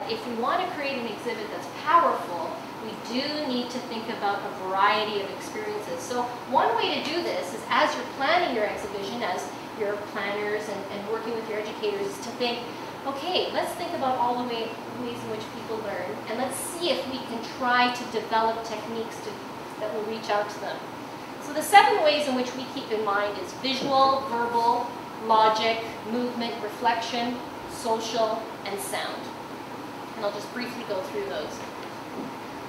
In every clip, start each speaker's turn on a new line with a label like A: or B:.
A: If we want to create an exhibit that's powerful, we do need to think about a variety of experiences. So one way to do this is, as you're planning your exhibition, as your planners and working with your educators, is to think, okay, let's think about all the ways in which people learn, and let's see if we can try to develop techniques that will reach out to them. So the 7 ways in which we keep in mind is visual, verbal, logic, movement, reflection, social, and sound. And I'll just briefly go through those.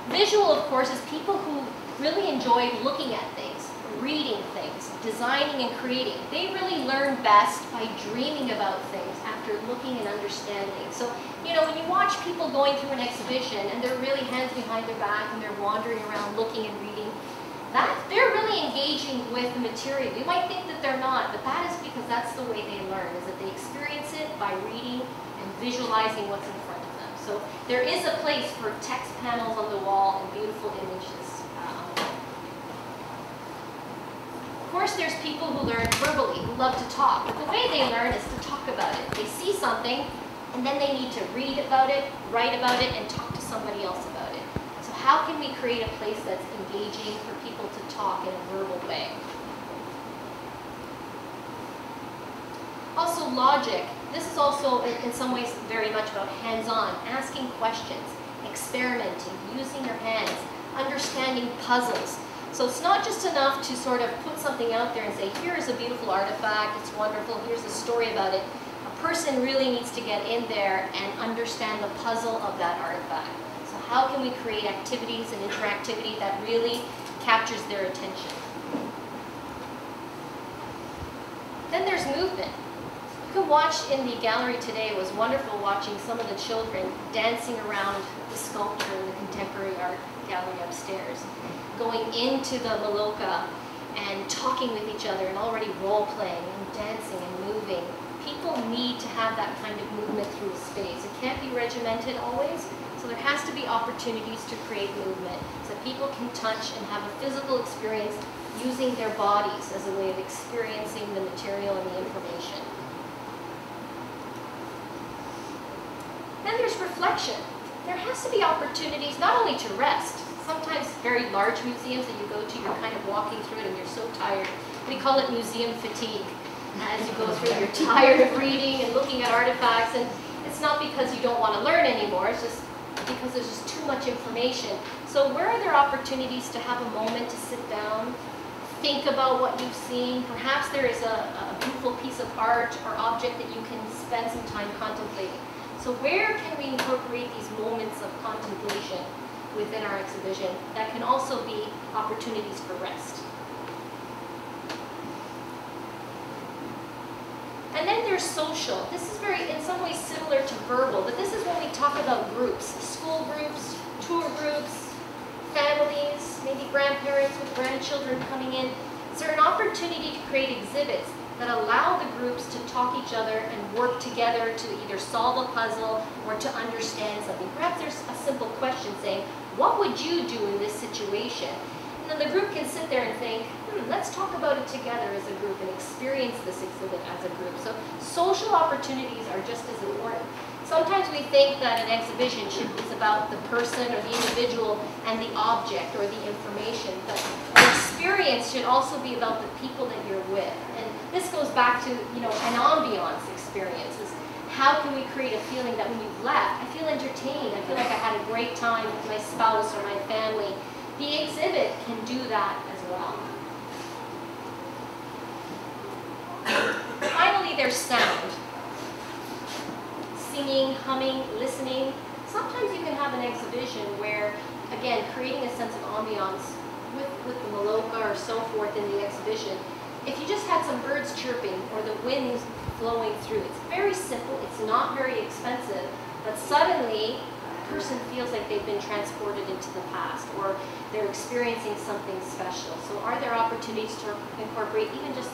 A: Visual, of course, is people who really enjoy looking at things, reading things, designing and creating. They really learn best by dreaming about things after looking and understanding. So, you know, when you watch people going through an exhibition and they're really hands behind their back and they're wandering around looking and reading, they're really engaging with the material. You might think that they're not, but that is because that's the way they learn, is that they experience it by reading and visualizing what's in front of them. So there is a place for text panels on the wall and beautiful images on the wall. Of course, there's people who learn verbally, who love to talk. But the way they learn is to talk about it. They see something, and then they need to read about it, write about it, and talk to somebody else about it. So how can we create a place that's engaging for people to talk in a verbal way? Also, logic. This is also, in some ways, very much about hands-on, asking questions, experimenting, using your hands, understanding puzzles. So it's not just enough to sort of put something out there and say, here is a beautiful artifact, it's wonderful, here's a story about it. A person really needs to get in there and understand the puzzle of that artifact. So how can we create activities and interactivity that really captures their attention? Then there's movement. You can watch in the gallery today, it was wonderful watching some of the children dancing around the sculpture in the contemporary art gallery upstairs, going into the Maloka and talking with each other and already role-playing and dancing and moving. People need to have that kind of movement through a space. It can't be regimented always, so there has to be opportunities to create movement so that people can touch and have a physical experience using their bodies as a way of experiencing the material and the information. Then there's reflection. There has to be opportunities not only to rest. Sometimes very large museums that you go to, you're kind of walking through it and you're so tired. We call it museum fatigue. As you go through, you're tired of reading and looking at artifacts, and it's not because you don't want to learn anymore, it's just because there's just too much information. So where are there opportunities to have a moment to sit down, think about what you've seen? Perhaps there is a beautiful piece of art or object that you can spend some time contemplating. So where can we incorporate these moments of contemplation within our exhibition that can also be opportunities for rest? And then there's social. This is in some ways similar to verbal, but this is when we talk about groups, school groups, tour groups, families, maybe grandparents with grandchildren coming in. Is there an opportunity to create exhibits that allow the groups to talk each other and work together to either solve a puzzle or to understand something? Perhaps there's a simple question saying, what would you do in this situation? And then the group can sit there and think, let's talk about it together as a group and experience this exhibit as a group. So social opportunities are just as important. Sometimes we think that an exhibition is about the person or the individual and the object or the information, but the experience should also be about the people that you're with. And this goes back to, an ambiance experience. How can we create a feeling that when you've left, I feel entertained, I feel like I had a great time with my spouse or my family. The exhibit can do that as well. Finally, there's sound. Singing, humming, listening. Sometimes you can have an exhibition where, again, creating a sense of ambiance with the Maloka or so forth in the exhibition. If you just had some birds chirping or the wind flowing through, it's very simple, it's not very expensive, but suddenly a person feels like they've been transported into the past or they're experiencing something special. So are there opportunities to incorporate even just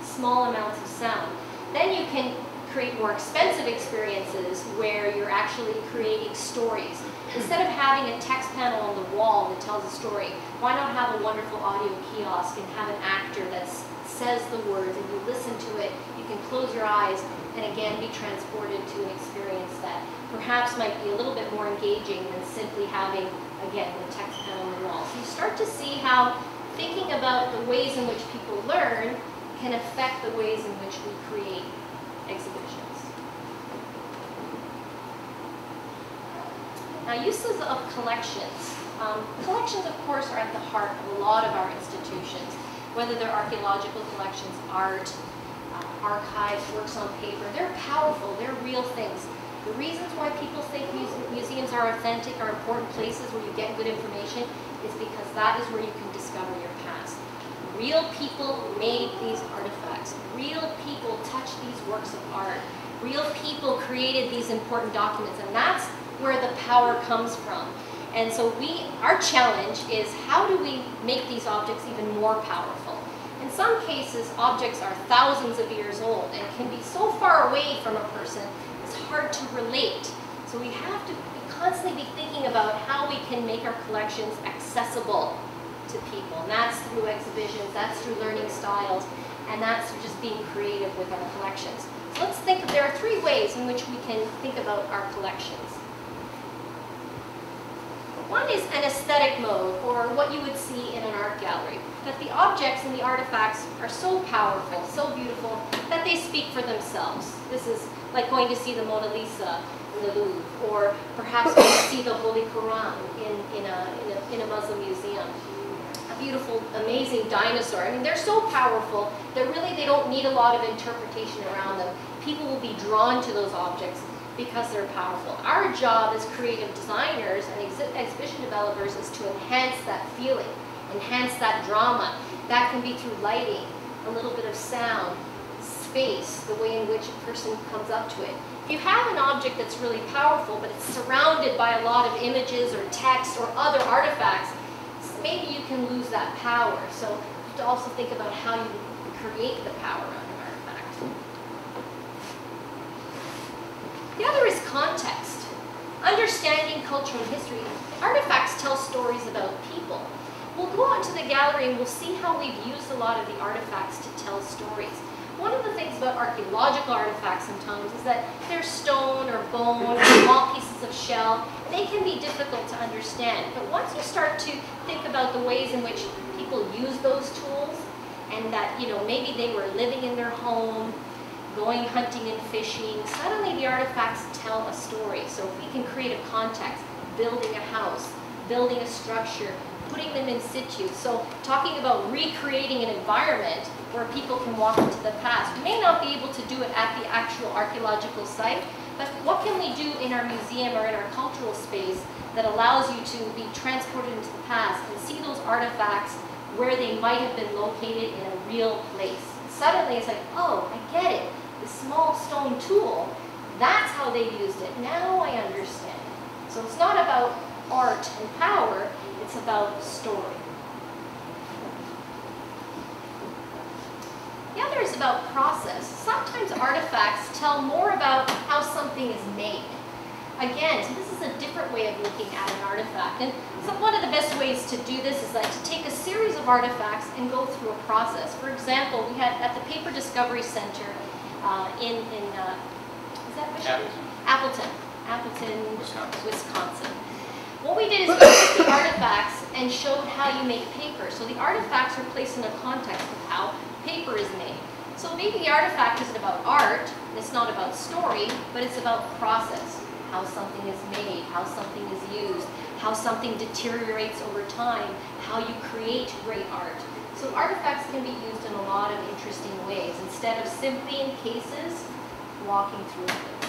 A: small amounts of sound? Then you can create more expensive experiences where you're actually creating stories. Instead of having a text panel on the wall that tells a story, why not have a wonderful audio kiosk and have an actor that's says the words and you listen to it, you can close your eyes and again be transported to an experience that perhaps might be a little bit more engaging than simply having, again, the text pen on the wall. So you start to see how thinking about the ways in which people learn can affect the ways in which we create exhibitions. Now, uses of collections. Collections, of course, are at the heart of a lot of our institutions, whether they're archaeological collections, art, archives, works on paper. They're powerful, they're real things. The reasons why people think museums are authentic, are important places where you get good information, is because that is where you can discover your past. Real people made these artifacts. Real people touched these works of art. Real people created these important documents, and that's where the power comes from. And so our challenge is, how do we make these objects even more powerful? In some cases, objects are thousands of years old and can be so far away from a person, it's hard to relate. So we have to constantly be thinking about how we can make our collections accessible to people. And that's through exhibitions, that's through learning styles, and that's through just being creative with our collections. So let's think, there are 3 ways in which we can think about our collections. One is an aesthetic mode, or what you would see in an art gallery. That the objects and the artifacts are so powerful, so beautiful, that they speak for themselves. This is like going to see the Mona Lisa in the Louvre, or perhaps going to see the Holy Quran in a Muslim museum. A beautiful, amazing dinosaur. I mean, they're so powerful that really they don't need a lot of interpretation around them. People will be drawn to those objects because they're powerful. Our job as creative designers and exhibition developers is to enhance that feeling, enhance that drama. That can be through lighting, a little bit of sound, space, the way in which a person comes up to it. If you have an object that's really powerful, but it's surrounded by a lot of images or text or other artifacts, maybe you can lose that power. So you have to also think about how you create the power of an artifact. The other is context. Understanding culture and history. Artifacts tell stories about people. We'll go out to the gallery and we'll see how we've used a lot of the artifacts to tell stories. One of the things about archaeological artifacts sometimes is that they're stone or bone or small pieces of shell. They can be difficult to understand. But once you start to think about the ways in which people use those tools, and that, you know, maybe they were living in their home, going hunting and fishing, suddenly the artifacts tell a story. So if we can create a context, building a house, building a structure, putting them in situ. So talking about recreating an environment where people can walk into the past. We may not be able to do it at the actual archaeological site, but what can we do in our museum or in our cultural space that allows you to be transported into the past and see those artifacts where they might have been located in a real place. Suddenly it's like, oh, I get it. The small stone tool, that's how they used it. Now I understand. So it's not about art and power, it's about story. The other is about process. Sometimes artifacts tell more about how something is made. Again, so this is a different way of looking at an artifact. And so one of the best ways to do this is to take a series of artifacts and go through a process. For example, we had at the Paper Discovery Center is that Michigan? Appleton, Wisconsin. What we did is we took the artifacts and showed how you make paper. So the artifacts are placed in a context of how paper is made. So maybe the artifact isn't about art, it's not about story, but it's about process. How something is made, how something is used, how something deteriorates over time, how you create great art. So artifacts can be used in a lot of interesting ways, instead of simply in cases, walking through them.